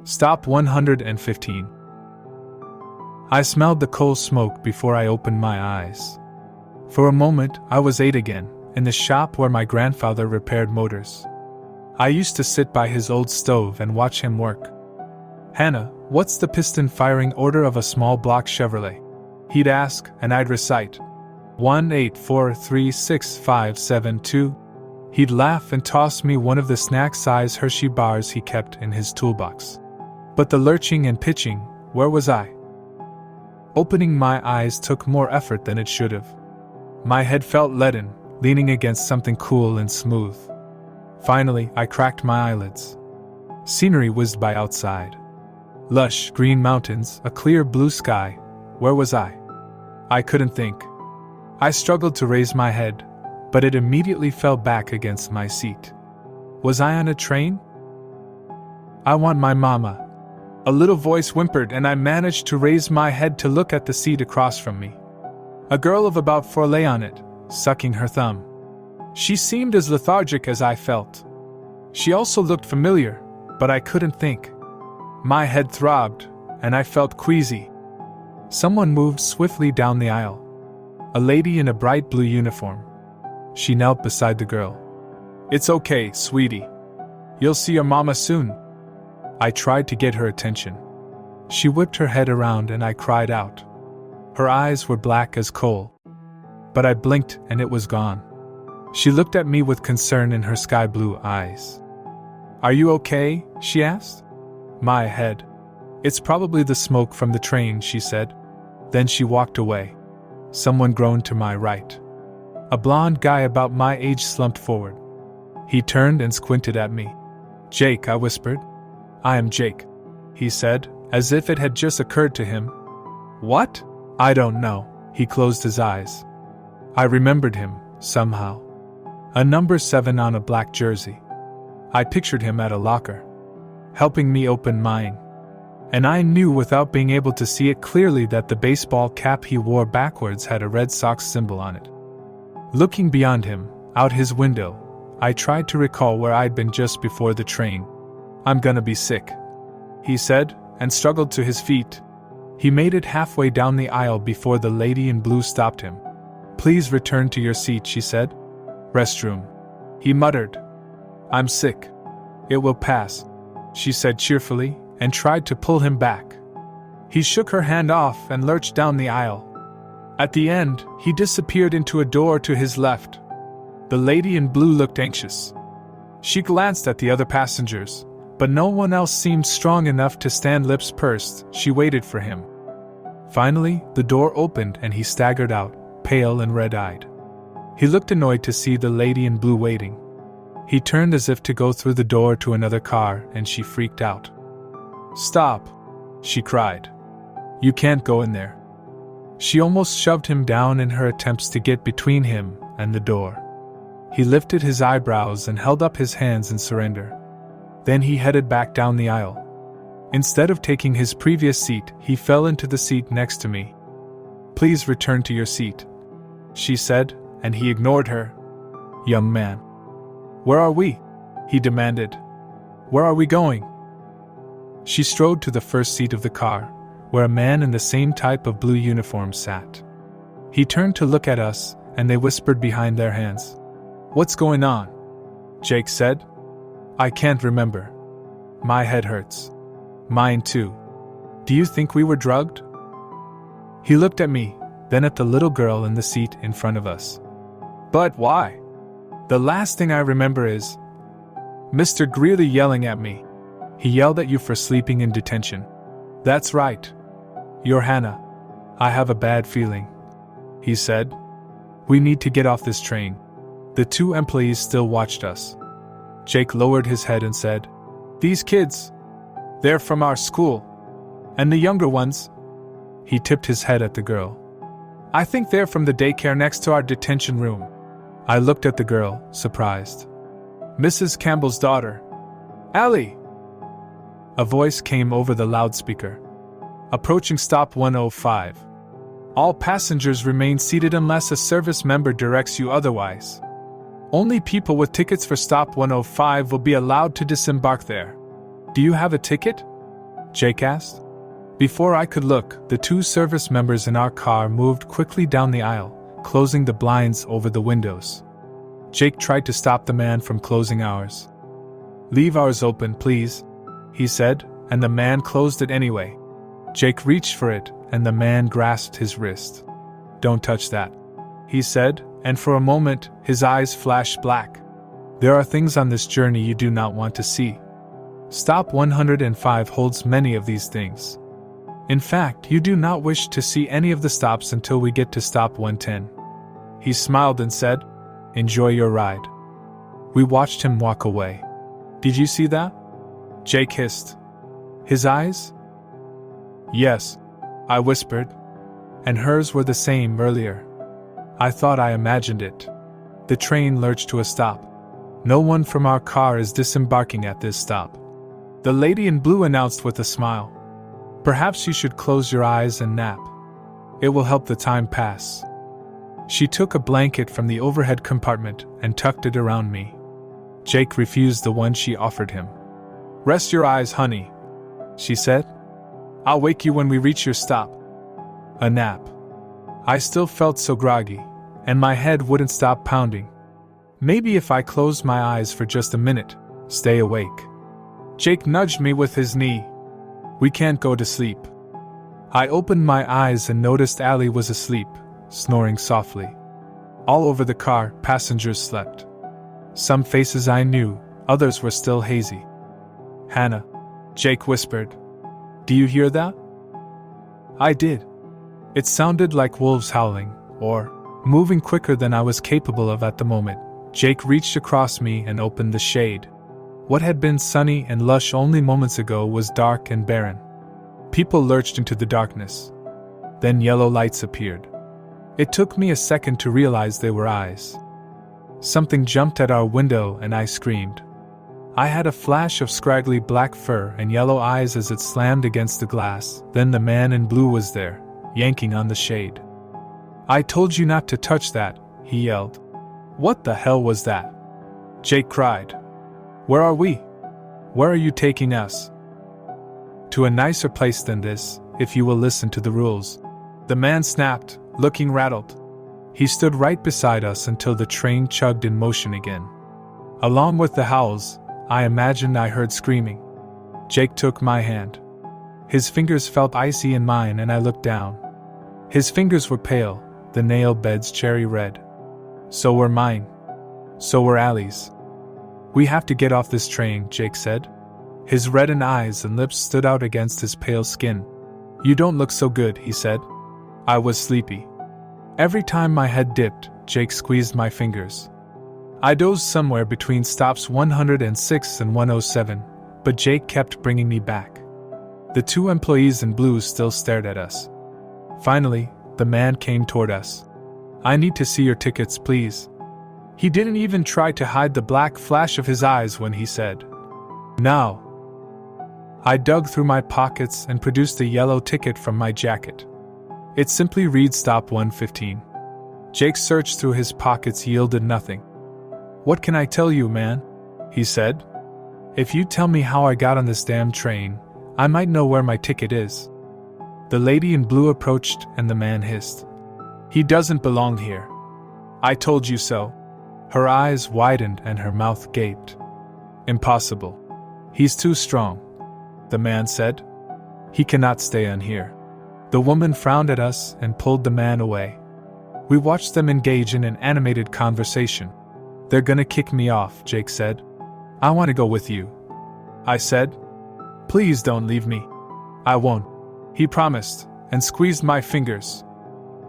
Stop 115. I smelled the coal smoke before I opened my eyes. For a moment, I was 8 again, in the shop where my grandfather repaired motors. I used to sit by his old stove and watch him work. "Hannah, what's the piston firing order of a small block Chevrolet?" He'd ask, and I'd recite, 184365572. He'd laugh and toss me one of the snack-size Hershey bars he kept in his toolbox. But the lurching and pitching, where was I? Opening my eyes took more effort than it should have. My head felt leaden, leaning against something cool and smooth. Finally, I cracked my eyelids. Scenery whizzed by outside. Lush, green mountains, a clear blue sky. Where was I? I couldn't think. I struggled to raise my head, but it immediately fell back against my seat. Was I on a train? "I want my mama." A little voice whimpered, and I managed to raise my head to look at the seat across from me. A girl of about 4 lay on it, sucking her thumb. She seemed as lethargic as I felt. She also looked familiar, but I couldn't think. My head throbbed, and I felt queasy. Someone moved swiftly down the aisle. A lady in a bright blue uniform. She knelt beside the girl. "It's okay, sweetie. You'll see your mama soon." I tried to get her attention. She whipped her head around and I cried out. Her eyes were black as coal. But I blinked and it was gone. She looked at me with concern in her sky blue eyes. "Are you okay?" she asked. My head. "It's probably the smoke from the train," she said. Then she walked away. Someone groaned to my right. A blond guy about my age slumped forward. He turned and squinted at me. "Jake," I whispered. "I am Jake," he said, as if it had just occurred to him. "What?" "I don't know." He closed his eyes. I remembered him, somehow. A number 7 on a black jersey. I pictured him at a locker, helping me open mine. And I knew without being able to see it clearly that the baseball cap he wore backwards had a Red Sox symbol on it. Looking beyond him, out his window, I tried to recall where I'd been just before the train. "I'm gonna be sick," he said, and struggled to his feet. He made it halfway down the aisle before the lady in blue stopped him. "Please return to your seat," she said. "Restroom," he muttered. "I'm sick. It will pass," she said cheerfully, and tried to pull him back. He shook her hand off and lurched down the aisle. At the end, he disappeared into a door to his left. The lady in blue looked anxious. She glanced at the other passengers, but no one else seemed strong enough to stand lips pursed. She waited for him. Finally, the door opened and he staggered out, pale and red-eyed. He looked annoyed to see the lady in blue waiting. He turned as if to go through the door to another car, and she freaked out. "Stop!" she cried. "You can't go in there." She almost shoved him down in her attempts to get between him and the door. He lifted his eyebrows and held up his hands in surrender. Then he headed back down the aisle. Instead of taking his previous seat, he fell into the seat next to me. "Please return to your seat," she said, and he ignored her. "Young man." "Where are we?" he demanded. "Where are we going?" She strode to the first seat of the car, where a man in the same type of blue uniform sat. He turned to look at us, and they whispered behind their hands. "What's going on?" Jake said. "I can't remember. My head hurts." "Mine too." "Do you think we were drugged?" He looked at me, then at the little girl in the seat in front of us. "But why?" "The last thing I remember is Mr. Greeley yelling at me. He yelled at you for sleeping in detention." "That's right. You're Hannah." "I have a bad feeling," he said. "We need to get off this train." The 2 employees still watched us. Jake lowered his head and said, "These kids, they're from our school. And the younger ones?" He tipped his head at the girl. "I think they're from the daycare next to our detention room." I looked at the girl, surprised. "Mrs. Campbell's daughter. Allie!" A voice came over the loudspeaker. "Approaching stop 105. All passengers remain seated unless a service member directs you otherwise. Only people with tickets for stop 105 will be allowed to disembark there. Do you have a ticket?" Jake asked. Before I could look, the two service members in our car moved quickly down the aisle, closing the blinds over the windows. Jake tried to stop the man from closing ours. "Leave ours open, please," he said, and the man closed it anyway. Jake reached for it, and the man grasped his wrist. "Don't touch that," he said, and for a moment, his eyes flashed black. "There are things on this journey you do not want to see. Stop 105 holds many of these things. In fact, you do not wish to see any of the stops until we get to stop 110. He smiled and said, "Enjoy your ride." We watched him walk away. "Did you see that?" Jake hissed. "His eyes?" "Yes," I whispered. "And hers were the same earlier. I thought I imagined it." The train lurched to a stop. "No one from our car is disembarking at this stop," the lady in blue announced with a smile. "Perhaps you should close your eyes and nap. It will help the time pass." She took a blanket from the overhead compartment and tucked it around me. Jake refused the one she offered him. "Rest your eyes, honey," she said. "I'll wake you when we reach your stop." A nap. I still felt so groggy, and my head wouldn't stop pounding. Maybe if I closed my eyes for just a minute, stay awake. Jake nudged me with his knee. "We can't go to sleep." I opened my eyes and noticed Allie was asleep, snoring softly. All over the car, passengers slept. Some faces I knew, others were still hazy. "Hannah," Jake whispered. "Do you hear that?" I did. It sounded like wolves howling, or moving quicker than I was capable of at the moment. Jake reached across me and opened the shade. What had been sunny and lush only moments ago was dark and barren. People lurched into the darkness. Then yellow lights appeared. It took me a second to realize they were eyes. Something jumped at our window and I screamed. I had a flash of scraggly black fur and yellow eyes as it slammed against the glass. Then the man in blue was there, yanking on the shade. "I told you not to touch that," he yelled. "What the hell was that?" Jake cried. "Where are we? Where are you taking us?" "To a nicer place than this, if you will listen to the rules," the man snapped, looking rattled. He stood right beside us until the train chugged in motion again. Along with the howls, I imagined I heard screaming. Jake took my hand. His fingers felt icy in mine and I looked down. His fingers were pale, the nail beds cherry red. So were mine. So were Allie's. "We have to get off this train," Jake said. His reddened eyes and lips stood out against his pale skin. "You don't look so good," he said. I was sleepy. Every time my head dipped, Jake squeezed my fingers. I dozed somewhere between stops 106 and 107, but Jake kept bringing me back. The two employees in blue still stared at us. Finally, the man came toward us. "I need to see your tickets, please." He didn't even try to hide the black flash of his eyes when he said, "Now." I dug through my pockets and produced a yellow ticket from my jacket. It simply reads Stop 115. Jake searched through his pockets, yielded nothing. "What can I tell you, man?" he said. "If you tell me how I got on this damn train, I might know where my ticket is." The lady in blue approached and the man hissed, "He doesn't belong here. I told you so." Her eyes widened and her mouth gaped. "Impossible. He's too strong," the man said. "He cannot stay on here." The woman frowned at us and pulled the man away. We watched them engage in an animated conversation. "They're gonna kick me off," Jake said. "I want to go with you," I said. "Please don't leave me." "I won't," he promised, and squeezed my fingers.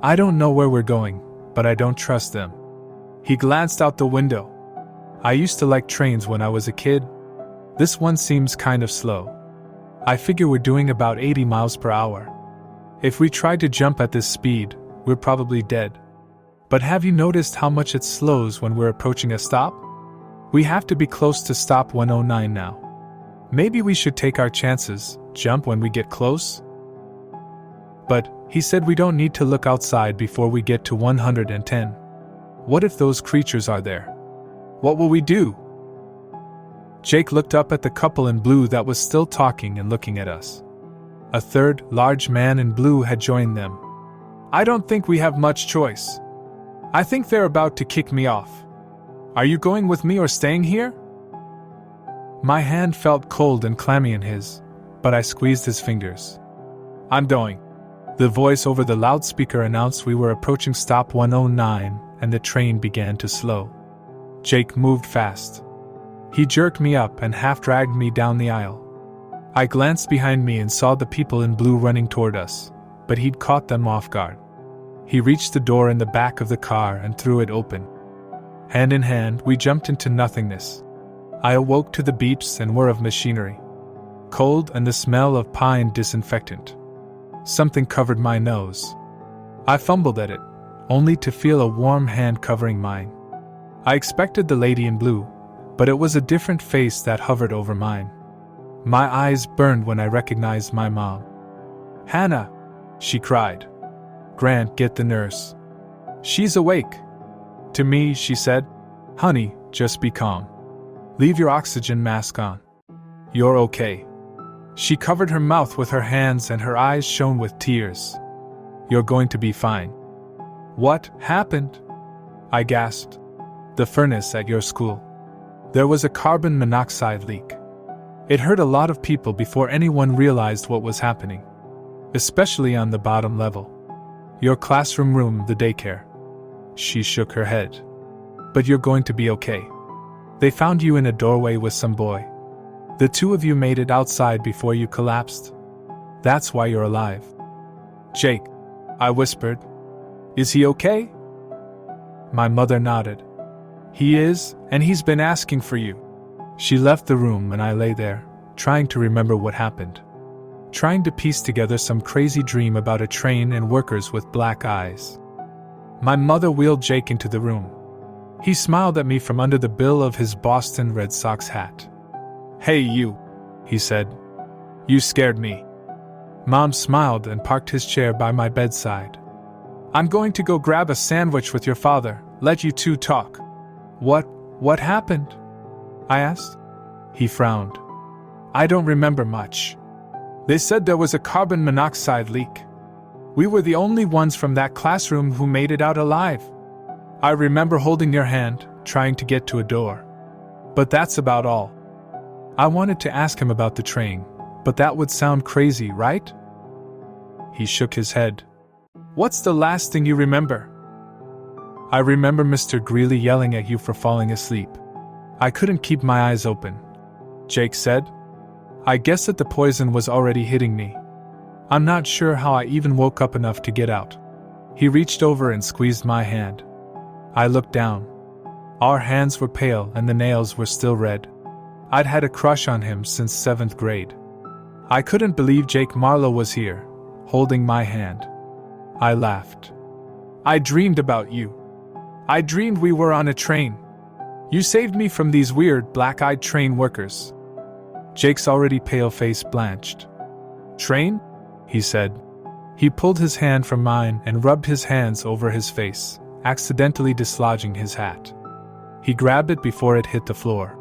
"I don't know where we're going, but I don't trust them." He glanced out the window. "I used to like trains when I was a kid. This one seems kind of slow. I figure we're doing about 80 miles per hour. If we tried to jump at this speed, we're probably dead. But have you noticed how much it slows when we're approaching a stop? We have to be close to stop 109 now. Maybe we should take our chances, jump when we get close?" "But," he said, "we don't need to look outside before we get to 110. What if those creatures are there? What will we do?" Jake looked up at the couple in blue that was still talking and looking at us. A third, large man in blue had joined them. "I don't think we have much choice. I think they're about to kick me off. Are you going with me or staying here?" My hand felt cold and clammy in his, but I squeezed his fingers. "I'm going." The voice over the loudspeaker announced we were approaching stop 109, and the train began to slow. Jake moved fast. He jerked me up and half-dragged me down the aisle. I glanced behind me and saw the people in blue running toward us, but he'd caught them off guard. He reached the door in the back of the car and threw it open. Hand in hand, we jumped into nothingness. I awoke to the beeps and whir of machinery. Cold and the smell of pine disinfectant. Something covered my nose. I fumbled at it, only to feel a warm hand covering mine. I expected the lady in blue, but it was a different face that hovered over mine. My eyes burned when I recognized my mom. "Hannah!" she cried. "Grant, get the nurse. She's awake." To me, she said, "Honey, just be calm. Leave your oxygen mask on. You're okay." She covered her mouth with her hands and her eyes shone with tears. "You're going to be fine." "What happened?" I gasped. "The furnace at your school. There was a carbon monoxide leak. It hurt a lot of people before anyone realized what was happening. Especially on the bottom level. Your classroom room, the daycare." She shook her head. "But you're going to be okay. They found you in a doorway with some boy. The two of you made it outside before you collapsed. That's why you're alive." "Jake," I whispered. "Is he okay?" My mother nodded. "He is, and he's been asking for you." She left the room and I lay there, trying to remember what happened. Trying to piece together some crazy dream about a train and workers with black eyes. My mother wheeled Jake into the room. He smiled at me from under the bill of his Boston Red Sox hat. "Hey you," he said. "You scared me." Mom smiled and parked his chair by my bedside. "I'm going to go grab a sandwich with your father, let you two talk." What happened?" I asked. He frowned. "I don't remember much. They said there was a carbon monoxide leak. We were the only ones from that classroom who made it out alive. I remember holding your hand, trying to get to a door. But that's about all." I wanted to ask him about the train, but that would sound crazy, right? He shook his head. "What's the last thing you remember?" "I remember Mr. Greeley yelling at you for falling asleep. I couldn't keep my eyes open," Jake said. "I guess that the poison was already hitting me. I'm not sure how I even woke up enough to get out." He reached over and squeezed my hand. I looked down. Our hands were pale and the nails were still red. I'd had a crush on him since 7th grade. I couldn't believe Jake Marlowe was here, holding my hand. I laughed. "I dreamed about you. I dreamed we were on a train. You saved me from these weird, black-eyed train workers." Jake's already pale face blanched. "Train?" he said. He pulled his hand from mine and rubbed his hands over his face, accidentally dislodging his hat. He grabbed it before it hit the floor.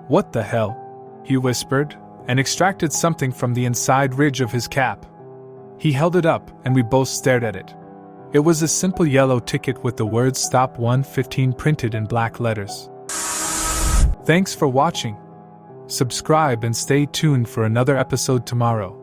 "What the hell?" he whispered, and extracted something from the inside ridge of his cap. He held it up, and we both stared at it. It was a simple yellow ticket with the words STOP-115 printed in black letters. Thanks for watching. Subscribe and stay tuned for another episode tomorrow.